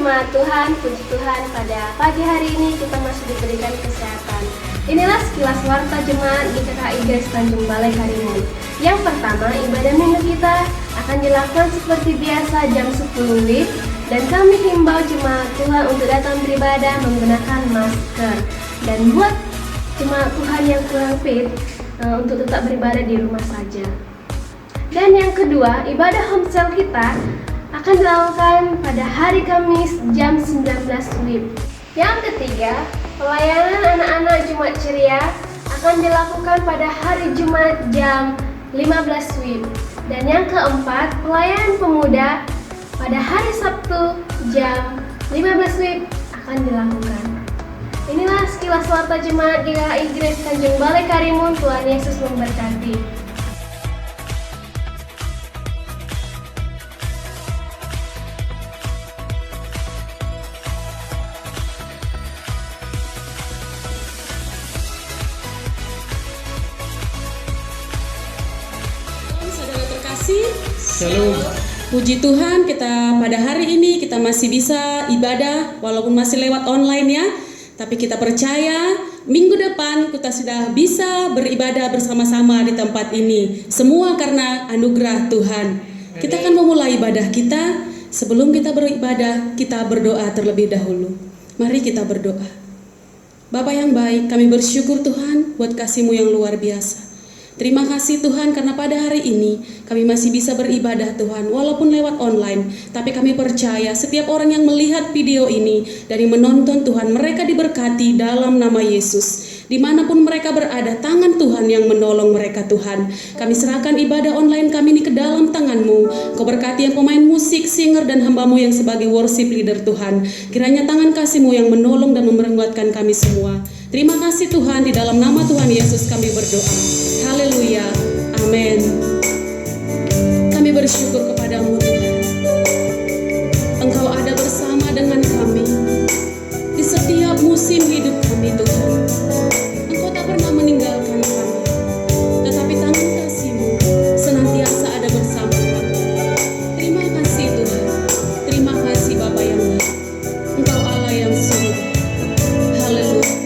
jemaat Tuhan, puji Tuhan pada pagi hari ini kita masih diberikan kesehatan. Inilah sekilas warta jemaat GKKI Grace Tanjung Balai Karimun. Yang pertama, ibadah minggu kita akan dilakukan seperti biasa jam 10 WIB, dan kami himbau jemaat Tuhan untuk datang beribadah menggunakan masker. Dan buat jemaat Tuhan yang kurang fit, untuk tetap beribadah di rumah saja. Dan yang kedua, ibadah home cell kita akan dilakukan pada hari Kamis jam 19 WIB. Yang ketiga, pelayanan anak-anak Jumat Ceria akan dilakukan pada hari Jumat jam 15 WIB. Dan yang keempat, pelayanan pemuda pada hari Sabtu jam 15 WIB akan dilakukan. Inilah sekilas warta jemaat GKKI Grace Tanjung Balai Karimun. Tuhan Yesus memberkati. Shalom. Puji Tuhan, kita pada hari ini kita masih bisa ibadah walaupun masih lewat online ya. Tapi kita percaya minggu depan kita sudah bisa beribadah bersama-sama di tempat ini. Semua karena anugerah Tuhan. Kita akan memulai ibadah kita. Sebelum kita beribadah, kita berdoa terlebih dahulu. Mari kita berdoa. Bapa yang baik, kami bersyukur Tuhan buat kasih-Mu yang luar biasa. Terima kasih Tuhan karena pada hari ini kami masih bisa beribadah Tuhan walaupun lewat online. Tapi kami percaya setiap orang yang melihat video ini dan yang menonton Tuhan, mereka diberkati dalam nama Yesus. Dimanapun mereka berada, tangan Tuhan yang menolong mereka Tuhan. Kami serahkan ibadah online kami ini ke dalam tangan-Mu. Kau berkati yang pemain musik, singer dan hamba-Mu yang sebagai worship leader Tuhan. Kiranya tangan kasih-Mu yang menolong dan memperkuatkan kami semua. Terima kasih Tuhan, di dalam nama Tuhan Yesus kami berdoa. Haleluya, amin. Kami bersyukur kepada-Mu Tuhan. Engkau ada bersama dengan kami di setiap musim hidup kami Tuhan. Engkau tak pernah meninggalkan kami, tetapi tangan kasih-Mu senantiasa ada bersama kami. Terima kasih Tuhan. Terima kasih Bapa yang baik. Engkau Allah yang sungguh. Haleluya.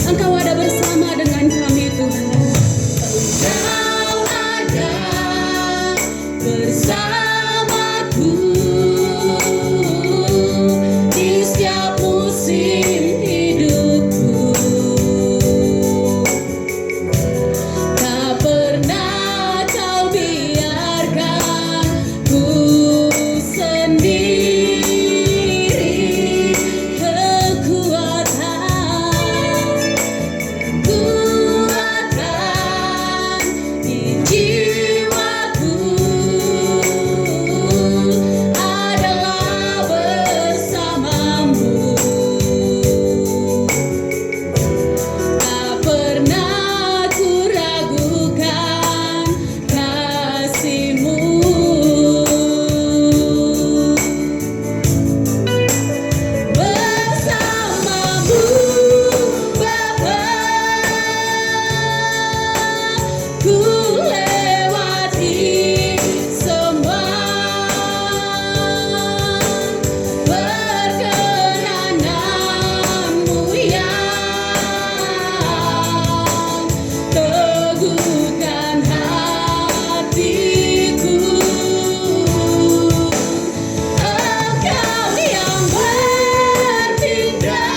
Engkau yang bertindak.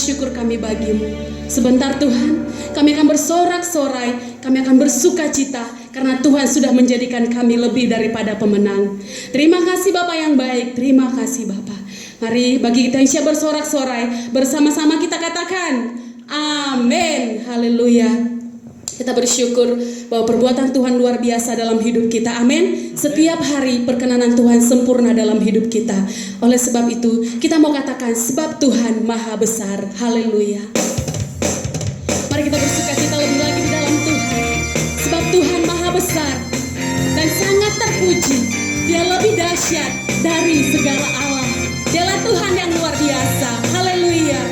syukur kami bagimu. Sebentar Tuhan, kami akan bersorak-sorai, kami akan bersuka cita, karena Tuhan sudah menjadikan kami lebih daripada pemenang. Terima kasih Bapa yang baik, terima kasih Bapa. Mari bagi kita yang siap bersorak-sorai, bersama-sama kita katakan, amin, haleluya. Kita bersyukur bahwa perbuatan Tuhan luar biasa dalam hidup kita, amin. Setiap hari perkenanan Tuhan sempurna dalam hidup kita. Oleh sebab itu, kita mau katakan, sebab Tuhan maha besar, haleluya. Mari kita bersuka cita lebih lagi di dalam Tuhan. Sebab Tuhan maha besar dan sangat terpuji. Dia lebih dahsyat dari segala Allah. Dialah Tuhan yang luar biasa, haleluya.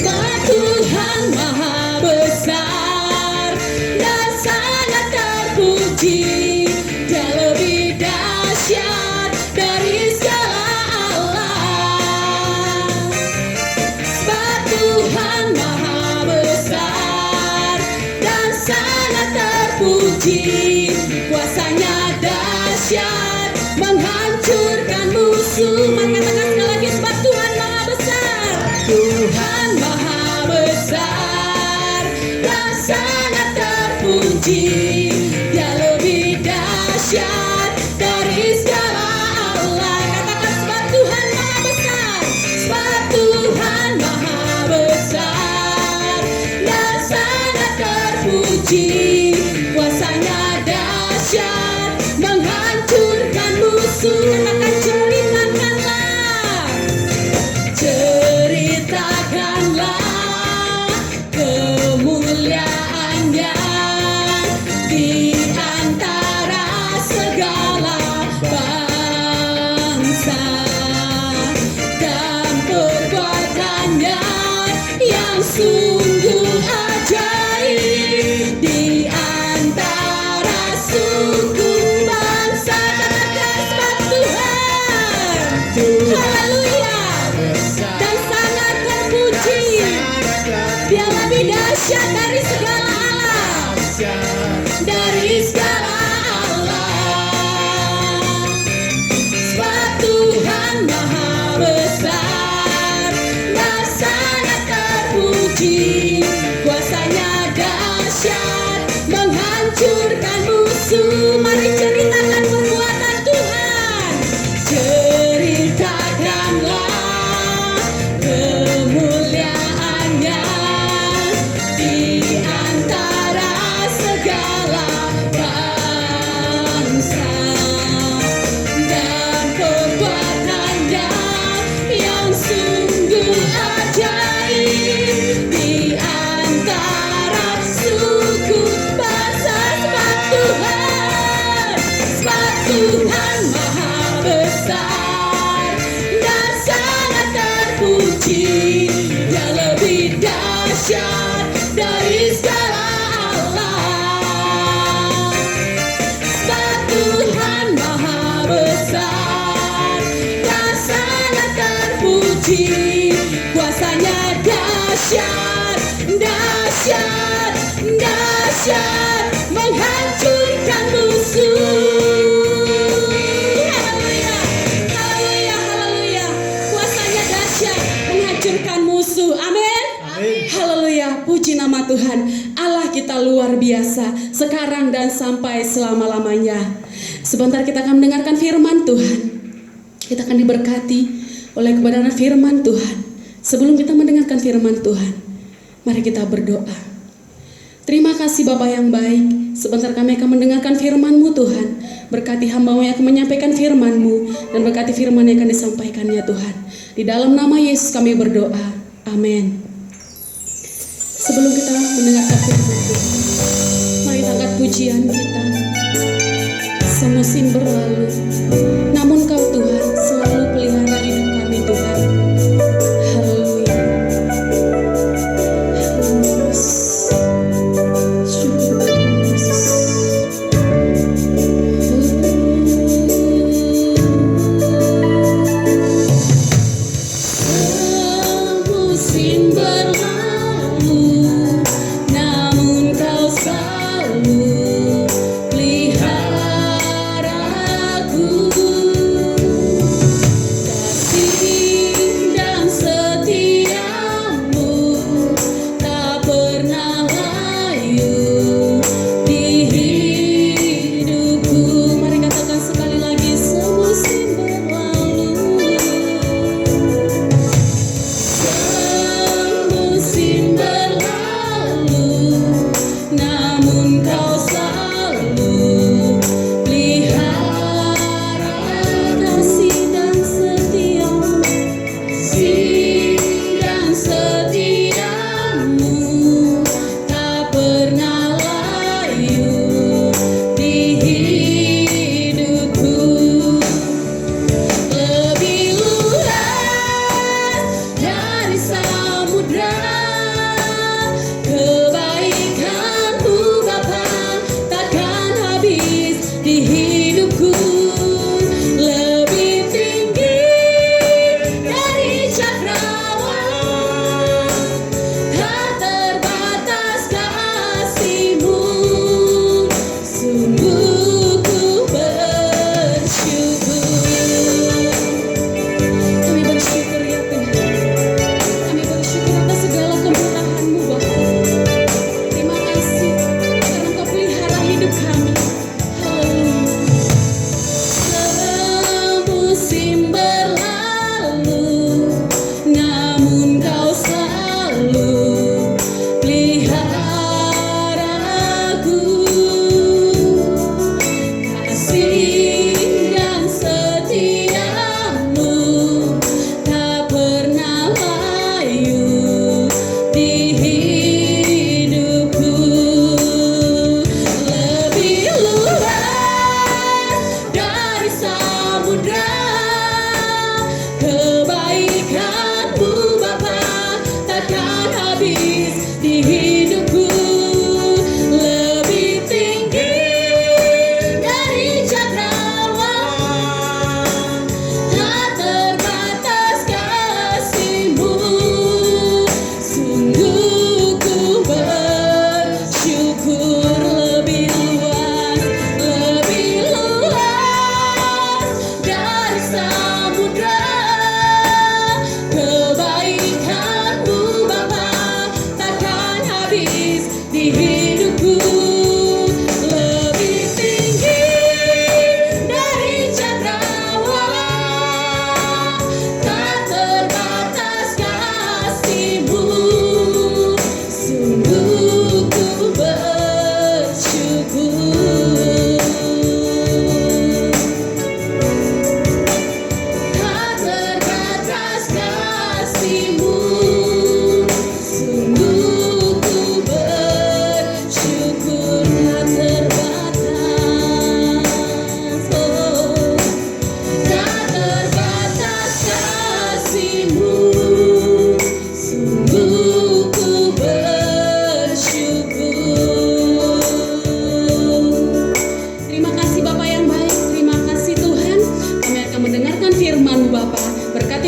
Sebab Tuhan maha besar dan sangat terpuji. Dia lebih dahsyat dari segala Allah. Sebab Tuhan maha besar dan sangat terpuji. Kuasanya dahsyat menghancurkan musuh. Mari katakan sekali lagi, sebab Tuhan maha besar. Tuhan maha besar dan sangat terpuji. Dia lebih dahsyat dari segala Allah. Katakan, sebab Tuhan maha besar. Sebab Tuhan maha besar dan sangat terpuji. Kuasanya dahsyat menghancurkan musuh. Katakan, ceritakanlah, ceritakanlah kemuliaannya di antara segala bangsa, dan perbuatannya yang sungguh ajaib di antara suku bangsa. Katakan, sebab Tuhan, haleluya, dan sangat terpuji. Dia lebih dahsyat dari segala Allah, dari segala Allah. Sebab Tuhan maha besar dan sangat terpuji. Kuasanya dahsyat menghancurkan musuh. Mari ceritakan perbuatan Tuhan. Ceritakanlah kemuliaannya di antara segala bangsa, dan perbuatannya yang sungguh ajaib di antara suku bangsa. Sebab Tuhan maha besar dan sangat terpuji. Dia lebih dahsyat dari segala Allah. Sebab Tuhan maha besar dan sangat terpuji. Kuasanya dahsyat, dahsyat, dahsyat menghancurkan musuh. Haleluya, haleluya, haleluya. Kuasanya dahsyat menghancurkan musuh. Amin. Haleluya, puji nama Tuhan. Allah kita luar biasa, sekarang dan sampai selama-lamanya. Sebentar kita akan mendengarkan firman Tuhan. Kita akan diberkati oleh kebenaran firman Tuhan. Sebelum kita mendengarkan firman Tuhan, mari kita berdoa. Terima kasih Bapa yang baik. Sebentar kami akan mendengarkan firman-Mu Tuhan. Berkati hamba-Mu yang akan menyampaikan firman-Mu, dan berkati firman yang akan disampaikannya Tuhan. Di dalam nama Yesus kami berdoa. Amin. Sebelum kita mendengarkan firman Tuhan, mari angkat pujian kita. Semusim berlalu, namun Kau Tuhan selalu pelihara hidup kami Tuhan. Haleluya. Haleluya. Syukur bagi Yesus. Semusim berlalu, namun Kau selalu pelihara aku.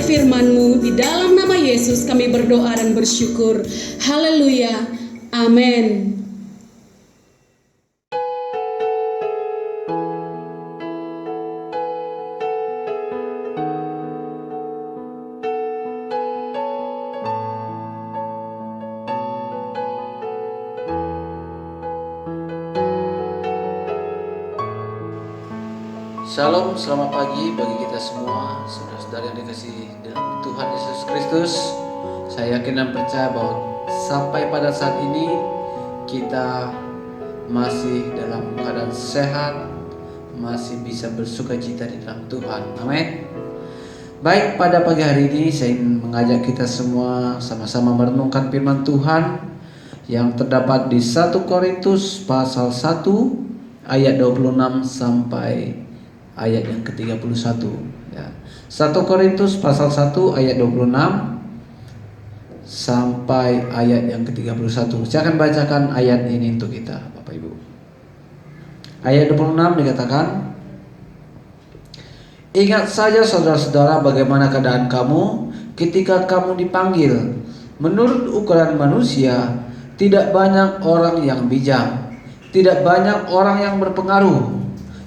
firman-Mu. Di dalam nama Yesus kami berdoa dan bersyukur. Haleluya. Amin. Shalom, selamat pagi bagi kita semua, saudara-saudara yang dikasihi dalam Tuhan Yesus Kristus. Saya yakin dan percaya bahwa sampai pada saat ini kita masih dalam keadaan sehat, masih bisa bersukacita di dalam Tuhan. Amin. Baik, pada pagi hari ini saya ingin mengajak kita semua sama-sama merenungkan firman Tuhan yang terdapat di 1 Korintus pasal 1 ayat 26 sampai ayat yang ke-31 ya. 1 Korintus pasal 1 ayat 26 sampai ayat yang ke-31. Saya akan bacakan ayat ini untuk kita, Bapak Ibu. Ayat 26 dikatakan, "Ingat saja saudara-saudara bagaimana keadaan kamu ketika kamu dipanggil. Menurut ukuran manusia, tidak banyak orang yang bijak, tidak banyak orang yang berpengaruh,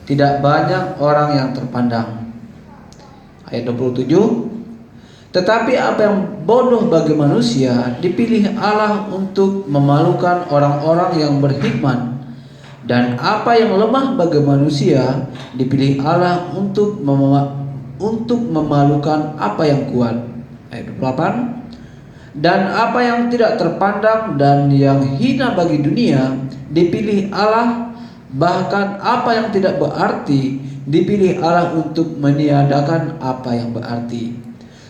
tidak banyak orang yang terpandang." Ayat 27, "Tetapi apa yang bodoh bagi manusia dipilih Allah untuk memalukan orang-orang yang berhikmat, dan apa yang lemah bagi manusia dipilih Allah untuk memalukan apa yang kuat." Ayat 28, "Dan apa yang tidak terpandang dan yang hina bagi dunia dipilih Allah, bahkan apa yang tidak berarti dipilih Allah untuk meniadakan apa yang berarti,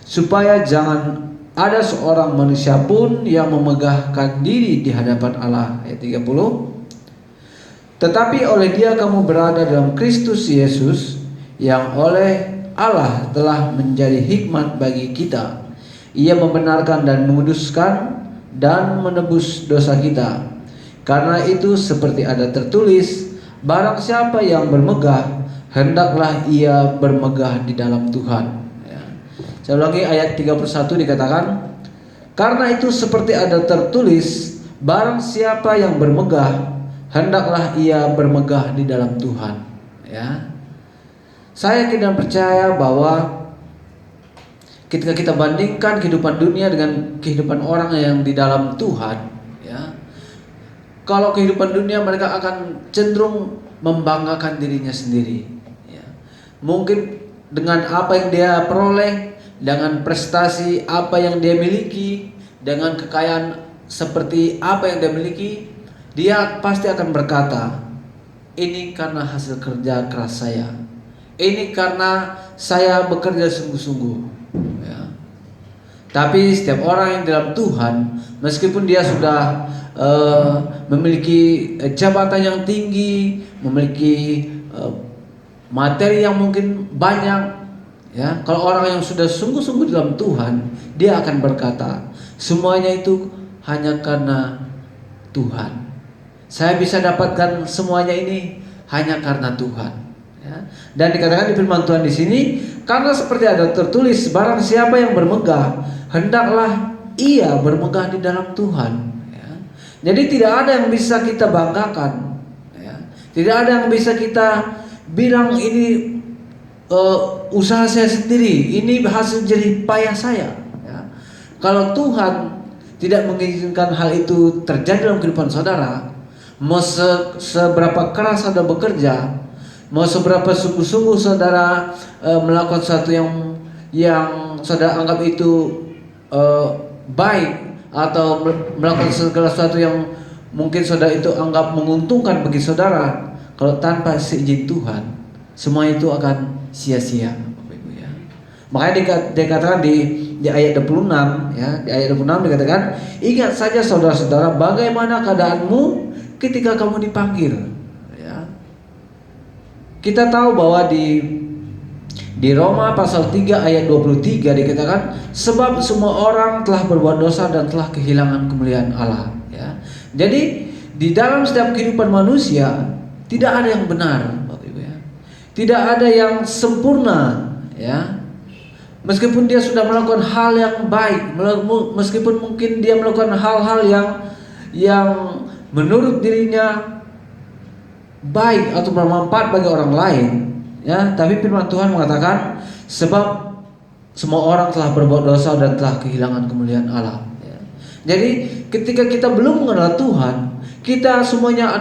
supaya jangan ada seorang manusia pun yang memegahkan diri di hadapan Allah." Ayat 30, "Tetapi oleh Dia kamu berada dalam Kristus Yesus, yang oleh Allah telah menjadi hikmat bagi kita. Ia membenarkan dan menguduskan dan menebus dosa kita. Karena itu seperti ada tertulis, barang siapa yang bermegah, hendaklah ia bermegah di dalam Tuhan." Ya. Saya ulangi ayat 31 dikatakan, "Karena itu seperti ada tertulis, barang siapa yang bermegah, hendaklah ia bermegah di dalam Tuhan." Ya. Saya yakin dan percaya bahwa ketika kita bandingkan kehidupan dunia dengan kehidupan orang yang di dalam Tuhan, ya, kalau kehidupan dunia mereka akan cenderung membanggakan dirinya sendiri ya. Mungkin dengan apa yang dia peroleh, dengan prestasi apa yang dia miliki, dengan kekayaan seperti apa yang dia miliki, dia pasti akan berkata, "Ini karena hasil kerja keras saya, ini karena saya bekerja sungguh-sungguh ya." Tapi setiap orang yang dalam Tuhan, meskipun dia sudah memiliki jabatan yang tinggi, memiliki materi yang mungkin banyak ya, kalau orang yang sudah sungguh-sungguh dalam Tuhan, dia akan berkata, semuanya itu hanya karena Tuhan. Saya bisa dapatkan semuanya ini hanya karena Tuhan ya. Dan dikatakan di firman Tuhan di sini, karena seperti ada tertulis, barang siapa yang bermegah, hendaklah ia bermegah di dalam Tuhan. Jadi tidak ada yang bisa kita banggakan ya. Tidak ada yang bisa kita bilang ini usaha saya sendiri, ini hasil jerih payah saya ya. Kalau Tuhan tidak mengizinkan hal itu terjadi dalam kehidupan saudara, mau seberapa keras saudara bekerja, mau seberapa sungguh-sungguh saudara melakukan sesuatu yang saudara anggap itu baik, atau melakukan segala sesuatu yang mungkin saudara itu anggap menguntungkan bagi saudara, kalau tanpa seizin Tuhan, semua itu akan sia-sia, Bapak Ibu ya. Makanya dikatakan di ayat 26 ya, di ayat 26 dikatakan, "Ingat saja saudara-saudara bagaimana keadaanmu ketika kamu dipanggil." Ya. Kita tahu bahwa di Roma pasal 3 ayat 23 dikatakan, "Sebab semua orang telah berbuat dosa dan telah kehilangan kemuliaan Allah." Ya. Jadi di dalam setiap kehidupan manusia tidak ada yang benar, Bapak Ibu ya. Tidak ada yang sempurna, ya. Meskipun dia sudah melakukan hal yang baik, meskipun mungkin dia melakukan hal-hal yang menurut dirinya baik atau bermanfaat bagi orang lain, ya, tapi firman Tuhan mengatakan sebab semua orang telah berbuat dosa dan telah kehilangan kemuliaan Allah. Ya. Jadi ketika kita belum mengenal Tuhan, kita semuanya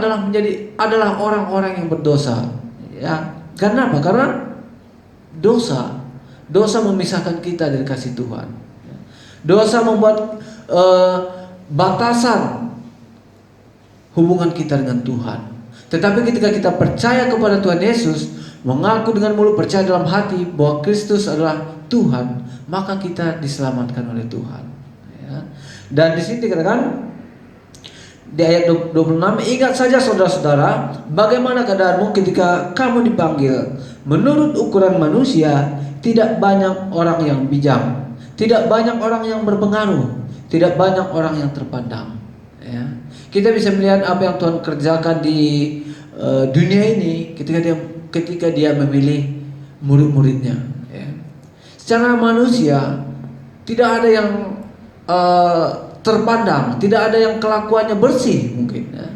adalah orang-orang yang berdosa. Ya, karena apa? Karena dosa memisahkan kita dari kasih Tuhan. Dosa membuat batasan hubungan kita dengan Tuhan. Tetapi ketika kita percaya kepada Tuhan Yesus, mengaku dengan mulut, percaya dalam hati bahwa Kristus adalah Tuhan, maka kita diselamatkan oleh Tuhan. Ya. Dan di sini dikatakan di ayat 26, ingat saja saudara-saudara, bagaimana keadaanmu ketika kamu dipanggil. Menurut ukuran manusia, tidak banyak orang yang bijak, tidak banyak orang yang berpengaruh, tidak banyak orang yang terpandang. Ya. Kita bisa melihat apa yang Tuhan kerjakan di dunia ini ketika dia memilih murid-muridnya. Ya. Secara manusia tidak ada yang terpandang, tidak ada yang kelakuannya bersih mungkin. Ya.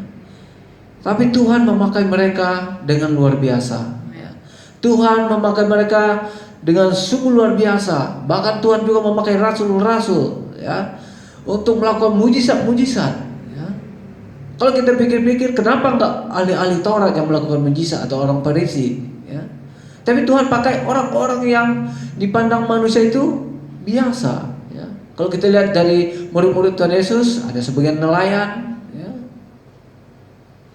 Tapi Tuhan memakai mereka dengan luar biasa. Ya. Tuhan memakai mereka dengan sungguh luar biasa. Bahkan Tuhan juga memakai rasul-rasul, ya, untuk melakukan mujizat-mujizat. Kalau kita pikir-pikir, kenapa enggak ahli-ahli Taurat yang melakukan mujizat atau orang Farisi? Ya. Tapi Tuhan pakai orang-orang yang dipandang manusia itu biasa. Ya. Kalau kita lihat dari murid-murid Tuhan Yesus, ada sebagian nelayan. Ya.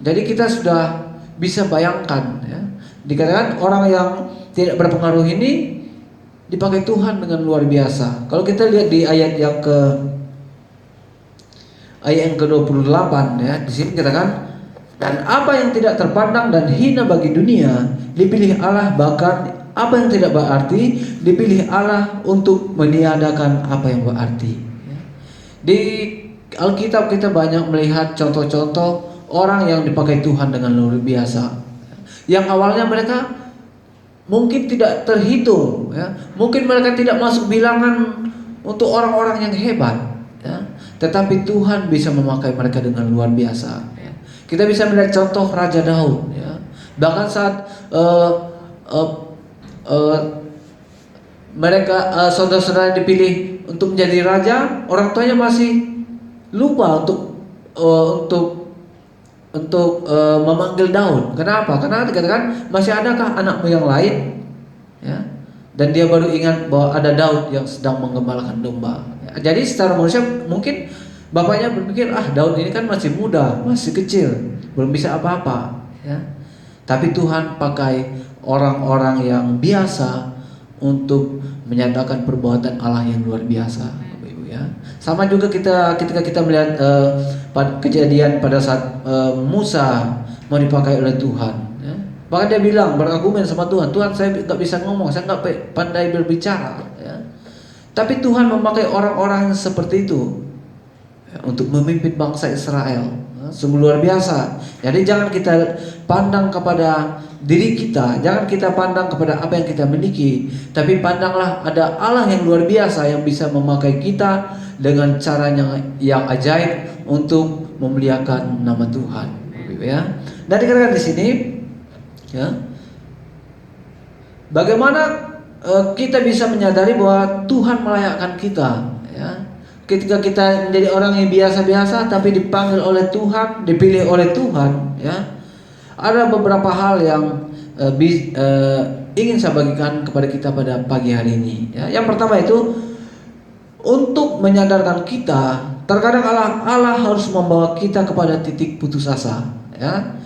Jadi kita sudah bisa bayangkan. Ya. Dikatakan orang yang tidak berpengaruh ini dipakai Tuhan dengan luar biasa. Kalau kita lihat di ayat yang ke-28, ya, di sini katakan, dan apa yang tidak terpandang dan hina bagi dunia dipilih Allah, bahkan apa yang tidak berarti dipilih Allah untuk meniadakan apa yang berarti. Di Alkitab kita banyak melihat contoh-contoh orang yang dipakai Tuhan dengan luar biasa. Yang awalnya mereka mungkin tidak terhitung, ya, mungkin mereka tidak masuk bilangan untuk orang-orang yang hebat. Ya. Tetapi Tuhan bisa memakai mereka dengan luar biasa. Ya. Kita bisa melihat contoh Raja Daud. Ya. Bahkan saat mereka saudara-saudara dipilih untuk menjadi raja, orang tuanya masih lupa untuk memanggil Daud. Kenapa? Karena dikatakan masih adakah anakmu yang lain? Ya. Dan dia baru ingat bahwa ada Daud yang sedang menggembalakan domba. Jadi secara manusia mungkin bapaknya berpikir, Daud ini kan masih muda, masih kecil, belum bisa apa-apa. Ya. Tapi Tuhan pakai orang-orang yang biasa untuk menyatakan perbuatan Allah yang luar biasa, Ibu, ya. Sama juga ketika kita melihat kejadian pada saat Musa mau dipakai oleh Tuhan. Ya. Bahkan dia bilang, berargumen sama Tuhan, Tuhan saya nggak bisa ngomong, saya nggak pandai berbicara. Ya. Tapi Tuhan memakai orang-orang seperti itu, ya, untuk memimpin bangsa Israel. Sungguh luar biasa. Jadi jangan kita pandang kepada diri kita, jangan kita pandang kepada apa yang kita miliki, tapi pandanglah ada Allah yang luar biasa yang bisa memakai kita dengan caranya yang ajaib untuk memuliakan nama Tuhan. Ya. Dan dikatakan di sini, ya, bagaimana kita bisa menyadari bahwa Tuhan melayakkan kita, ya. Ketika kita menjadi orang yang biasa-biasa tapi dipanggil oleh Tuhan, dipilih oleh Tuhan, ya. Ada beberapa hal yang ingin saya bagikan kepada kita pada pagi hari ini, ya. Yang pertama itu untuk menyadarkan kita, terkadang Allah harus membawa kita kepada titik putus asa, ya.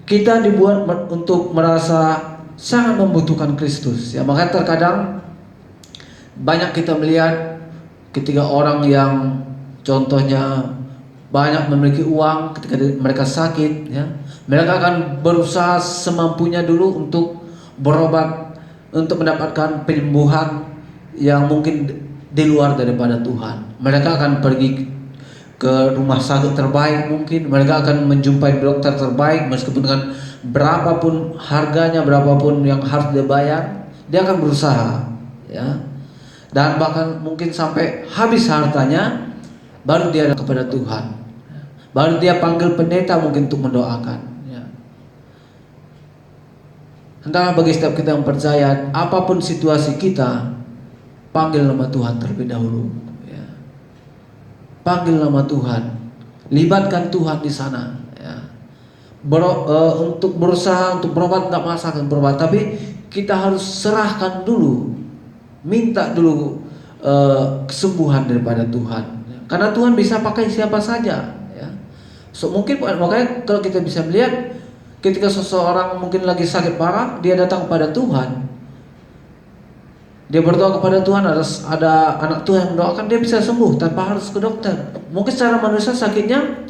Kita dibuat untuk merasa sangat membutuhkan Kristus, ya. Makanya terkadang banyak kita melihat ketika orang yang contohnya banyak memiliki uang, ketika mereka sakit, ya, mereka akan berusaha semampunya dulu untuk berobat, untuk mendapatkan penyembuhan yang mungkin di luar daripada Tuhan. Mereka akan pergi ke rumah sakit terbaik mungkin, mereka akan menjumpai dokter terbaik meskipun dengan berapapun harganya, berapapun yang harus dibayar, dia akan berusaha, ya. Dan bahkan mungkin sampai habis hartanya, baru dia kepada Tuhan. Baru dia panggil pendeta mungkin untuk mendoakan, ya. Hendaklah bagi setiap kita yang percaya, apapun situasi kita, panggil nama Tuhan terlebih dahulu, ya. Panggil nama Tuhan, libatkan Tuhan di sana, ya. Untuk berusaha untuk berobat nggak masalah berobat, tapi kita harus serahkan dulu, minta dulu kesembuhan daripada Tuhan, ya. Karena Tuhan bisa pakai siapa saja, ya. So, mungkin makanya kalau kita bisa melihat ketika seseorang mungkin lagi sakit parah, dia datang kepada Tuhan, dia berdoa kepada Tuhan, ada anak Tuhan yang mendoakan, dia bisa sembuh tanpa harus ke dokter. Mungkin secara manusia sakitnya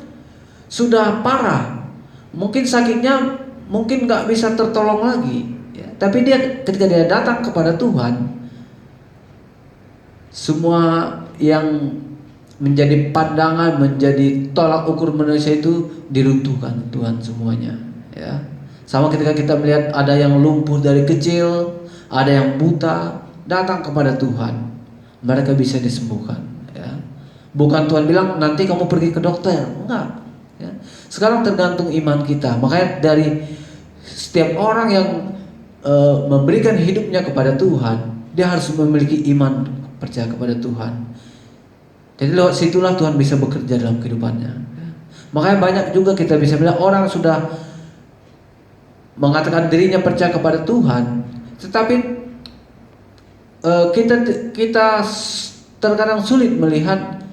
sudah parah, mungkin sakitnya mungkin nggak bisa tertolong lagi, ya. Tapi ketika dia datang kepada Tuhan, semua yang menjadi pandangan, menjadi tolak ukur manusia itu diruntuhkan Tuhan semuanya, ya. Sama ketika kita melihat ada yang lumpuh dari kecil, ada yang buta, datang kepada Tuhan, mereka bisa disembuhkan, ya. Bukan Tuhan bilang nanti kamu pergi ke dokter, enggak, ya. Sekarang tergantung iman kita. Makanya dari setiap orang yang memberikan hidupnya kepada Tuhan, dia harus memiliki iman, percaya kepada Tuhan. Jadi lewat situlah Tuhan bisa bekerja dalam kehidupannya. Makanya banyak juga kita bisa bilang orang sudah mengatakan dirinya percaya kepada Tuhan, tetapi kita terkadang sulit melihat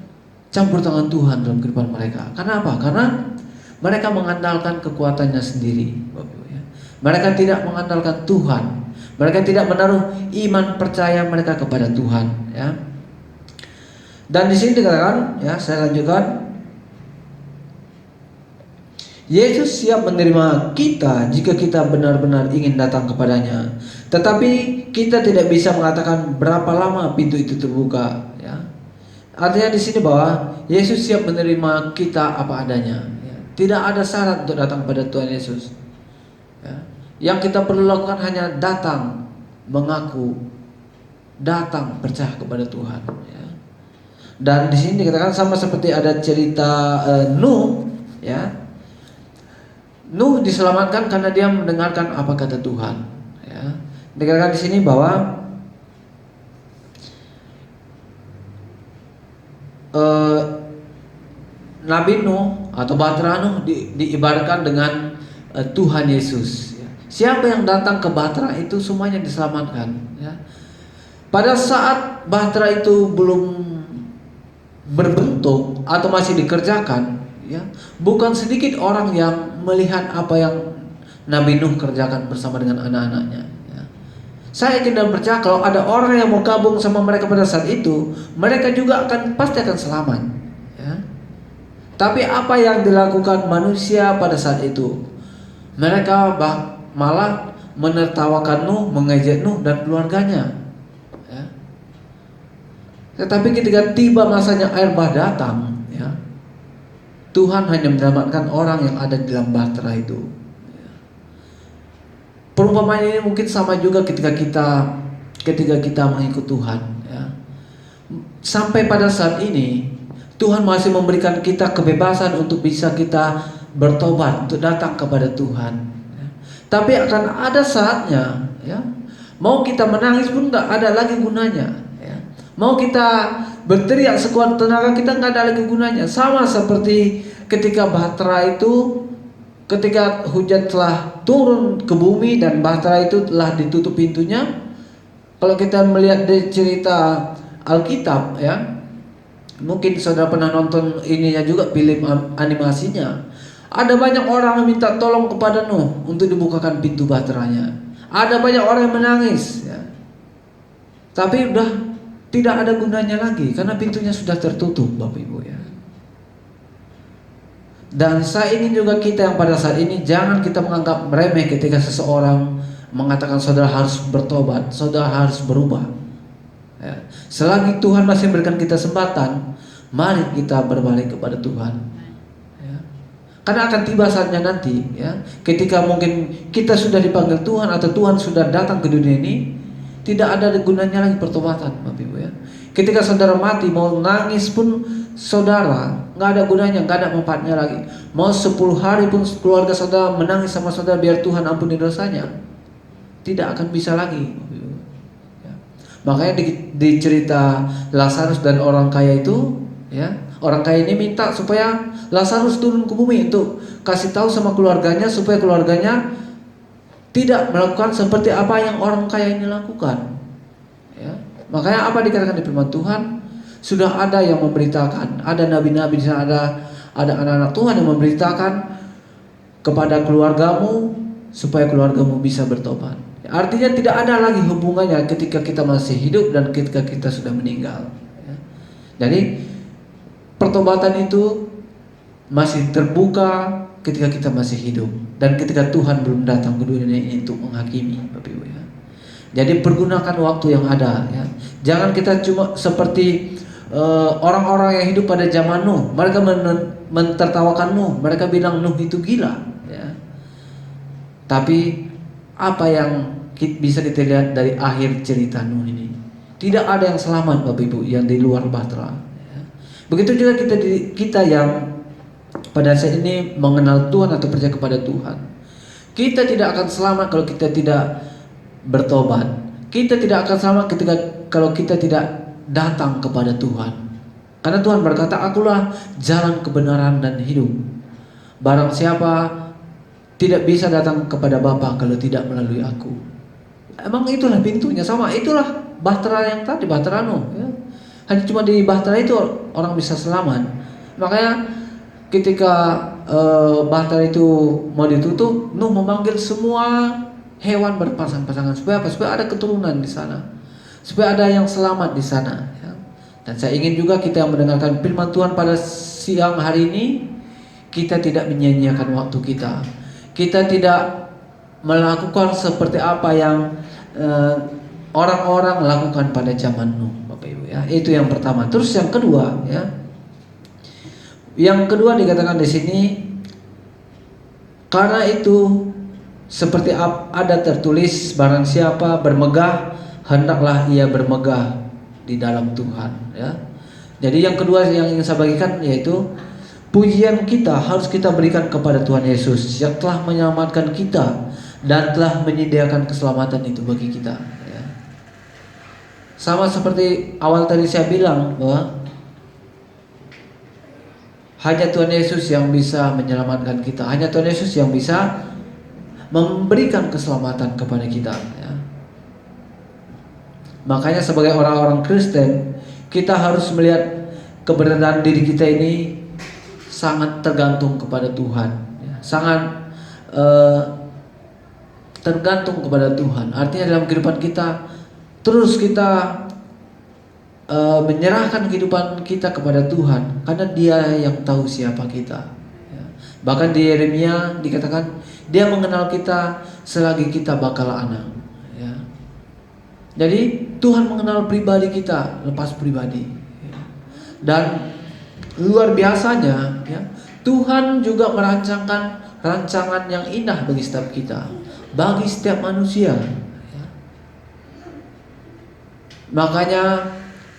campur tangan Tuhan dalam kehidupan mereka. Karena apa? Karena mereka mengandalkan kekuatannya sendiri, ya. Mereka tidak mengandalkan Tuhan. Mereka tidak menaruh iman percaya mereka kepada Tuhan, ya. Dan di sini dikatakan, ya, saya lanjutkan. Yesus siap menerima kita jika kita benar-benar ingin datang kepadanya. Tetapi kita tidak bisa mengatakan berapa lama pintu itu terbuka, ya. Artinya di sini bahwa Yesus siap menerima kita apa adanya, ya. Tidak ada syarat untuk datang pada Tuhan Yesus, ya. Yang kita perlu lakukan hanya datang, mengaku, datang percaya kepada Tuhan, ya. Dan di sini dikatakan sama seperti ada cerita Nuh, ya. Nuh diselamatkan karena dia mendengarkan apa kata Tuhan, ya. Dikatakan di sini bahwa Nabi Nuh atau Bahtera Nuh diibaratkan dengan Tuhan Yesus, ya. Siapa yang datang ke Bahtera itu semuanya diselamatkan, ya. Pada saat Bahtera itu belum berbentuk atau masih dikerjakan, ya, bukan sedikit orang yang melihat apa yang Nabi Nuh kerjakan bersama dengan anak-anaknya, ya. Saya yakin dan percaya kalau ada orang yang mau gabung sama mereka pada saat itu, mereka juga pasti akan selamat, ya. Tapi apa yang dilakukan manusia pada saat itu? Mereka malah menertawakan Nuh, mengejek Nuh dan keluarganya, ya. Tetapi ketika tiba masanya air bah datang, ya, Tuhan hanya menyelamatkan orang yang ada di dalam bahtera itu, ya. Perumpamaan ini mungkin sama juga ketika kita mengikut Tuhan, ya. Sampai pada saat ini Tuhan masih memberikan kita kebebasan untuk bisa kita bertobat, untuk datang kepada Tuhan, ya. Tapi akan ada saatnya, ya, mau kita menangis pun nggak ada lagi gunanya, ya. Mau kita berteriak sekuat tenaga kita nggak ada lagi gunanya. Sama seperti ketika bahtera itu, ketika hujan telah turun ke bumi dan bahtera itu telah ditutup pintunya. Kalau kita melihat dari cerita Alkitab, ya, mungkin saudara pernah nonton ininya juga, film animasinya. Ada banyak orang yang minta tolong kepada Nuh untuk dibukakan pintu bahteranya. Ada banyak orang yang menangis, ya. Tapi udah tidak ada gunanya lagi karena pintunya sudah tertutup, Bapak Ibu, ya. Dan saya ingin juga kita yang pada saat ini jangan kita menganggap remeh ketika seseorang mengatakan saudara harus bertobat, saudara harus berubah, ya. Selagi Tuhan masih memberikan kita kesempatan, mari kita berbalik kepada Tuhan, ya. Karena akan tiba saatnya nanti, ya, ketika mungkin kita sudah dipanggil Tuhan atau Tuhan sudah datang ke dunia ini, tidak ada gunanya lagi pertobatan, Bapak Ibu ya. Ketika saudara mati, mau nangis pun saudara nggak ada gunanya, nggak ada manfaatnya lagi. Mau 10 hari pun keluarga saudara menangis sama saudara biar Tuhan ampuni dosanya, tidak akan bisa lagi, Bapak Ibu. Ya. Makanya di cerita Lazarus dan orang kaya itu, ya, orang kaya ini minta supaya Lazarus turun ke bumi untuk kasih tahu sama keluarganya supaya keluarganya tidak melakukan seperti apa yang orang kaya ini lakukan. Ya. Makanya apa dikatakan di firman Tuhan? Sudah ada yang memberitakan, ada nabi-nabi di sana, ada anak-anak Tuhan yang memberitakan kepada keluargamu supaya keluargamu bisa bertobat. Artinya tidak ada lagi hubungannya ketika kita masih hidup dan ketika kita sudah meninggal. Ya. Jadi pertobatan itu masih terbuka ketika kita masih hidup dan ketika Tuhan belum datang ke dunia ini untuk menghakimi, Bapak Ibu ya. Jadi pergunakan waktu yang ada ya. Jangan kita cuma seperti orang-orang yang hidup pada zaman Nuh. Mereka mentertawakan Nuh. Mereka bilang Nuh itu gila ya. Tapi apa yang bisa kita lihat dari akhir cerita Nuh ini? Tidak ada yang selamat, Bapak Ibu, yang di luar bahtera ya. Begitu juga kita yang pada saat ini mengenal Tuhan atau percaya kepada Tuhan. Kita tidak akan selamat kalau kita tidak bertobat. Kita tidak akan selamat kalau kita tidak datang kepada Tuhan. Karena Tuhan berkata, akulah jalan kebenaran dan hidup. Barang siapa tidak bisa datang kepada Bapa kalau tidak melalui aku. Emang itulah pintunya, sama itulah bahtera yang tadi, bahtera Nuh ya. Hanya cuma di bahtera itu orang bisa selamat. Makanya ketika bahtera itu mau ditutup, Nuh memanggil semua hewan berpasang-pasangan supaya apa? Supaya ada keturunan di sana, supaya ada yang selamat di sana. Ya. Dan saya ingin juga kita yang mendengarkan firman Tuhan pada siang hari ini, kita tidak menyia-nyiakan waktu kita. Kita tidak melakukan seperti apa yang orang-orang lakukan pada zaman Nuh, Bapak Ibu ya. Itu yang pertama. Terus yang kedua ya. Yang kedua dikatakan di sini, karena itu seperti ada tertulis, barang siapa bermegah hendaklah ia bermegah di dalam Tuhan ya. Jadi yang kedua yang ingin saya bagikan yaitu pujian kita harus kita berikan kepada Tuhan Yesus yang telah menyelamatkan kita dan telah menyediakan keselamatan itu bagi kita ya. Sama seperti awal tadi saya bilang bahwa hanya Tuhan Yesus yang bisa menyelamatkan kita. Hanya Tuhan Yesus yang bisa memberikan keselamatan kepada kita ya. Makanya sebagai orang-orang Kristen, kita harus melihat keberadaan diri kita ini sangat tergantung kepada Tuhan ya. Sangat tergantung kepada Tuhan. Artinya dalam kehidupan kita terus kita menyerahkan kehidupan kita kepada Tuhan, karena Dia yang tahu siapa kita ya. Bahkan di Yeremia dikatakan Dia mengenal kita selagi kita bakal anak ya. Jadi Tuhan mengenal pribadi kita lepas pribadi ya. Dan luar biasanya ya, Tuhan juga merancangkan rancangan yang indah bagi setiap kita, bagi setiap manusia ya. Makanya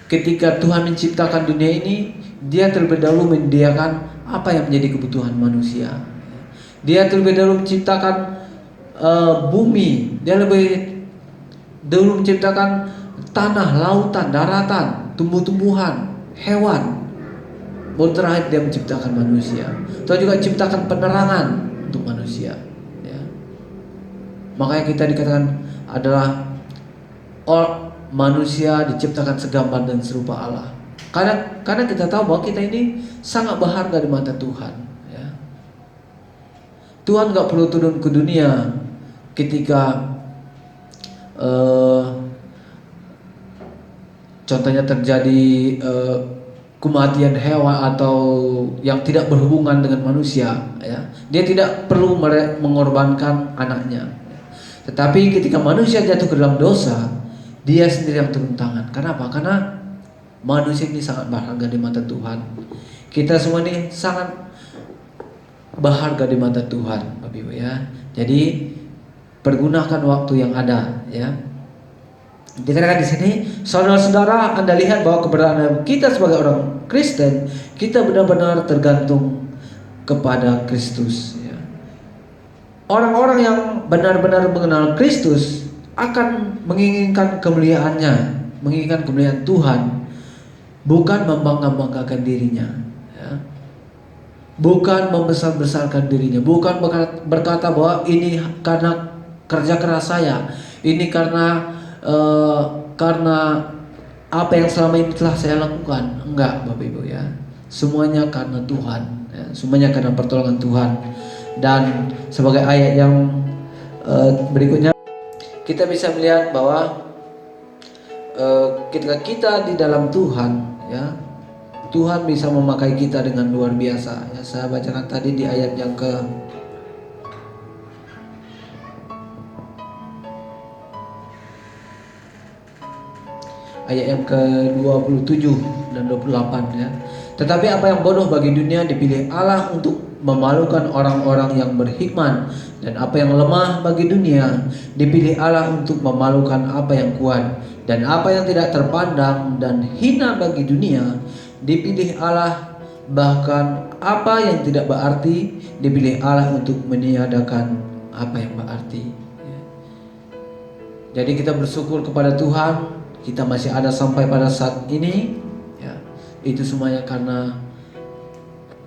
ketika Tuhan menciptakan dunia ini, Dia terlebih dahulu menyediakan apa yang menjadi kebutuhan manusia. Dia terlebih dahulu menciptakan bumi. Dia lebih dahulu menciptakan tanah, lautan, daratan, tumbuh-tumbuhan, hewan. Baru terakhir Dia menciptakan manusia. Tuhan juga menciptakan penerangan untuk manusia. Ya. Makanya kita dikatakan adalah manusia diciptakan segambar dan serupa Allah. Karena kita tahu bahwa kita ini sangat berharga di mata Tuhan ya. Tuhan gak perlu turun ke dunia ketika contohnya terjadi kematian hewan atau yang tidak berhubungan dengan manusia ya. Dia tidak perlu mengorbankan anaknya. Tetapi ketika manusia jatuh ke dalam dosa, Dia sendiri yang turun tangan. Kenapa? Karena manusia ini sangat berharga di mata Tuhan. Kita semua ini sangat berharga di mata Tuhan, Bapak Ibu ya. Jadi pergunakan waktu yang ada ya. Dikatakan di sini, saudara-saudara, Anda lihat bahwa keberadaan kita sebagai orang Kristen, kita benar-benar tergantung kepada Kristus. Ya. Orang-orang yang benar-benar mengenal Kristus akan menginginkan kemuliaannya, menginginkan kemuliaan Tuhan, bukan membangga-banggakan dirinya, ya. Bukan membesar-besarkan dirinya, bukan berkata bahwa ini karena kerja keras saya, ini karena apa yang selama ini telah saya lakukan. Enggak, Bapak Ibu ya. Semuanya karena Tuhan, ya. Semuanya karena pertolongan Tuhan. Dan sebagai ayat yang berikutnya, kita bisa melihat bahwa ketika kita di dalam Tuhan, ya, Tuhan bisa memakai kita dengan luar biasa. Ya, saya bacakan tadi di ayat yang ke-27 dan 28 ya. Tetapi apa yang bodoh bagi dunia dipilih Allah untuk memalukan orang-orang yang berhikmat, dan apa yang lemah bagi dunia dipilih Allah untuk memalukan apa yang kuat, dan apa yang tidak terpandang dan hina bagi dunia dipilih Allah, bahkan apa yang tidak berarti dipilih Allah untuk meniadakan apa yang berarti. Jadi kita bersyukur kepada Tuhan, kita masih ada sampai pada saat ini, ya. Itu semuanya karena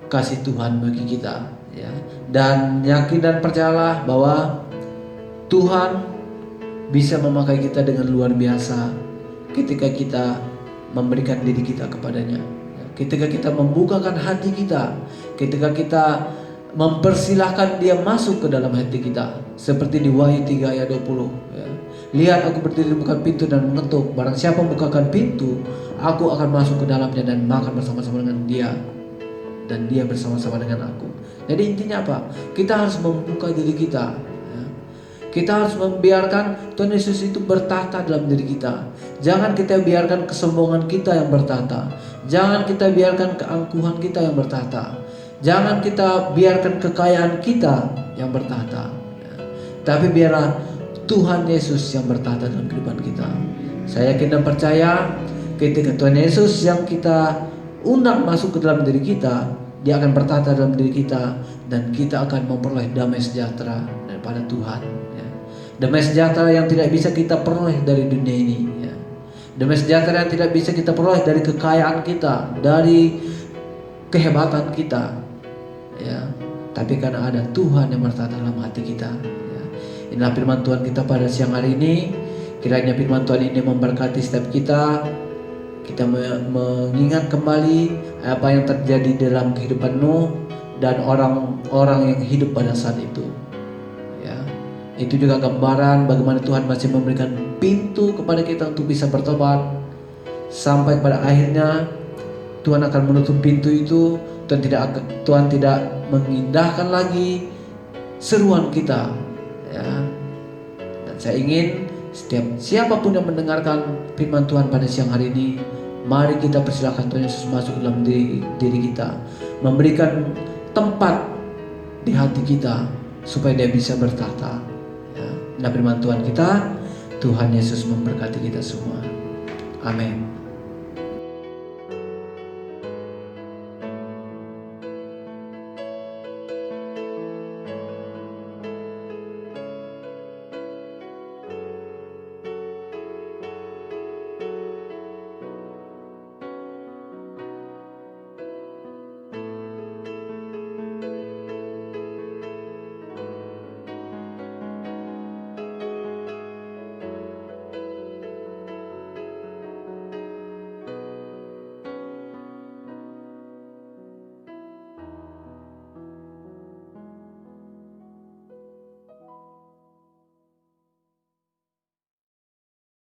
kasih Tuhan bagi kita, ya. Dan yakin dan percayalah bahwa Tuhan bisa memakai kita dengan luar biasa ketika kita memberikan diri kita kepadanya, ya. Ketika kita membukakan hati kita, ketika kita mempersilahkan Dia masuk ke dalam hati kita, seperti di Wahyu 3 ayat 20, ya. Lihat, aku berdiri di buka pintu dan mengetuk. Barang siapa membukakan pintu, aku akan masuk ke dalamnya dan makan bersama-sama dengan dia, dan dia bersama-sama dengan aku. Jadi intinya apa? Kita harus membuka diri kita, ya. Kita harus membiarkan Tuhan Yesus itu bertahta dalam diri kita. Jangan kita biarkan kesombongan kita yang bertahta. Jangan kita biarkan keangkuhan kita yang bertahta. Jangan kita biarkan kekayaan kita yang bertahta, ya. Tapi biarlah Tuhan Yesus yang bertahta dalam kehidupan kita. Saya yakin dan percaya ketika Tuhan Yesus yang kita undang masuk ke dalam diri kita, Dia akan bertahta dalam diri kita, dan kita akan memperoleh damai sejahtera daripada Tuhan, ya. Damai sejahtera yang tidak bisa kita peroleh dari dunia ini, ya. Damai sejahtera yang tidak bisa kita peroleh dari kekayaan kita, dari kehebatan kita, ya. Tapi karena ada Tuhan yang bertahta dalam hati kita, ya. Inilah firman Tuhan kita pada siang hari ini. Kiranya firman Tuhan ini memberkati setiap kita. Kita mengingat kembali apa yang terjadi dalam kehidupan Nuh dan orang-orang yang hidup pada saat itu, ya. Itu juga gambaran bagaimana Tuhan masih memberikan pintu kepada kita untuk bisa bertobat. Sampai pada akhirnya Tuhan akan menutup pintu itu. Tuhan tidak mengindahkan lagi seruan kita, ya. Dan saya ingin siapapun yang mendengarkan firman Tuhan pada siang hari ini, mari kita persilakan Tuhan Yesus masuk dalam diri kita, memberikan tempat di hati kita supaya Dia bisa bertahta, ya. Nah, firman Tuhan kita, Tuhan Yesus memberkati kita semua. Amin.